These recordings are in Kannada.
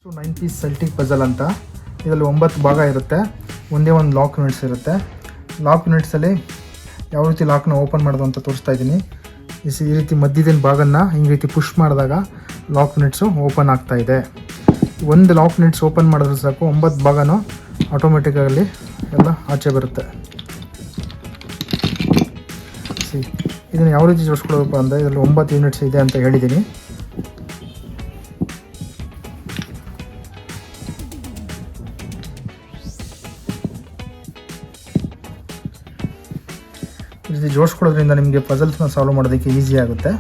9 ಪೀಸ್ ಸೆಲ್ಟಿಕ್ ಪಜಲ್ ಅಂತ. ಇದರಲ್ಲಿ 9 ಭಾಗ ಇರುತ್ತೆ. ಒಂದೇ ಒಂದು ಲಾಕ್ ಯೂನಿಟ್ಸ್ ಇರುತ್ತೆ. ಲಾಕ್ ಯೂನಿಟ್ಸಲ್ಲಿ ಯಾವ ರೀತಿ ಲಾಕ್ನ ಓಪನ್ ಮಾಡೋದು ಅಂತ ತೋರಿಸ್ತಾ ಇದ್ದೀನಿ. ಈ ರೀತಿ ಮಧ್ಯದ ಭಾಗನ ಈ ರೀತಿ ಪುಷ್ ಮಾಡಿದಾಗ ಲಾಕ್ ಯೂನಿಟ್ಸು ಓಪನ್ ಆಗ್ತಾ ಇದೆ. ಒಂದು ಲಾಕ್ ಯೂನಿಟ್ಸ್ ಓಪನ್ ಮಾಡಿದ್ರೆ ಸಾಕು 9 ಭಾಗನೂ ಆಟೋಮೆಟಿಕ್ಕಾಗಿ ಎಲ್ಲ ಆಚೆ ಬರುತ್ತೆ. ಇದನ್ನು ಯಾವ ರೀತಿ ಜೋಡಿಸ್ಕೊಳ್ಬೇಕು ಅಂದರೆ ಇದರಲ್ಲಿ 9 ಯೂನಿಟ್ಸ್ ಇದೆ ಅಂತ ಹೇಳಿದ್ದೀನಿ. ಈ ರೀತಿ ಜೋಡಿಸ್ಕೊಳ್ಳೋದ್ರಿಂದ ನಿಮಗೆ ಪಜಲ್ಸ್ನ ಸಾಲ್ವ್ ಮಾಡೋದಕ್ಕೆ ಈಸಿ ಆಗುತ್ತೆ.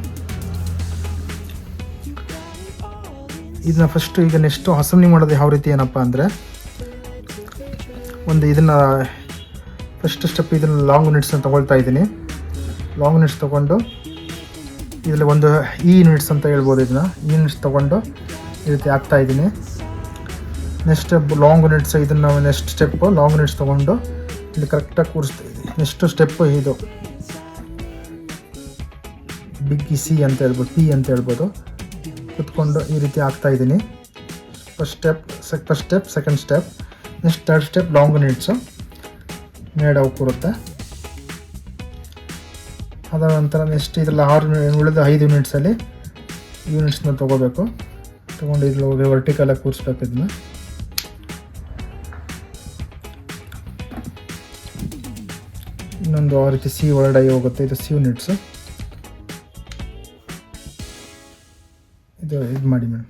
ಇದನ್ನ ಫಸ್ಟು ಈಗ ನೆಕ್ಸ್ಟು ಅಸೆಂಬ್ಲಿ ಮಾಡೋದು ಯಾವ ರೀತಿ ಏನಪ್ಪ ಅಂದರೆ ಇದನ್ನು ಫಸ್ಟ್ ಸ್ಟೆಪ್ ಇದನ್ನು ಲಾಂಗ್ ಯೂನಿಟ್ಸ್ನ ತೊಗೊಳ್ತಾ ಇದ್ದೀನಿ. ಲಾಂಗ್ ಯೂನಿಟ್ಸ್ ತೊಗೊಂಡು ಇದರಲ್ಲಿ ಒಂದು ಯೂನಿಟ್ಸ್ ಅಂತ ಹೇಳ್ಬೋದು. ಇದನ್ನು ಯೂನಿಟ್ಸ್ ತೊಗೊಂಡು ಈ ರೀತಿ ಹಾಕ್ತಾಯಿದ್ದೀನಿ. ನೆಕ್ಸ್ಟ್ ಲಾಂಗ್ ಯೂನಿಟ್ಸ್ ಇದನ್ನು ನೆಕ್ಸ್ಟ್ ಸ್ಟೆಪ್ಪು ಲಾಂಗ್ ಯೂನಿಟ್ಸ್ ತೊಗೊಂಡು ಇಲ್ಲಿ ಕರೆಕ್ಟಾಗಿ ಕೂರಿಸ್ತಾ ಇದ್ದೀನಿ. ನೆಕ್ಸ್ಟ್ ಸ್ಟೆಪ್ಪು ಇದು ಬಿಗ್ ಸಿ ಅಂತ ಹೇಳ್ಬೋದು, ಪಿ ಅಂತ ಹೇಳ್ಬೋದು. ಕುತ್ಕೊಂಡು ಈ ರೀತಿ ಹಾಕ್ತಾಯಿದ್ದೀನಿ. First step second step next third step long units ಮೇಡವು ಕೂರುತ್ತೆ. ಅದರ ನಂತರ ನೆಕ್ಸ್ಟ್ ಇದರಲ್ಲಿ ಉಳಿದ 5 ಯೂನಿಟ್ಸಲ್ಲಿ ಯೂನಿಟ್ಸ್ನ ತೊಗೋಬೇಕು. ತೊಗೊಂಡು ಇಲ್ಲಿ ವರ್ಟಿಕಲಾಗಿ ಕೂರಿಸ್ಬೇಕು. ಇದನ್ನ ಇನ್ನೊಂದು ಆ ರೀತಿ ಸಿ ಒಳಗಡೆ ಹೋಗುತ್ತೆ. ಇದು ಸಿ ಯೂನಿಟ್ಸು. ಇದು ಮಾಡಿ ಮೇಡಮ್.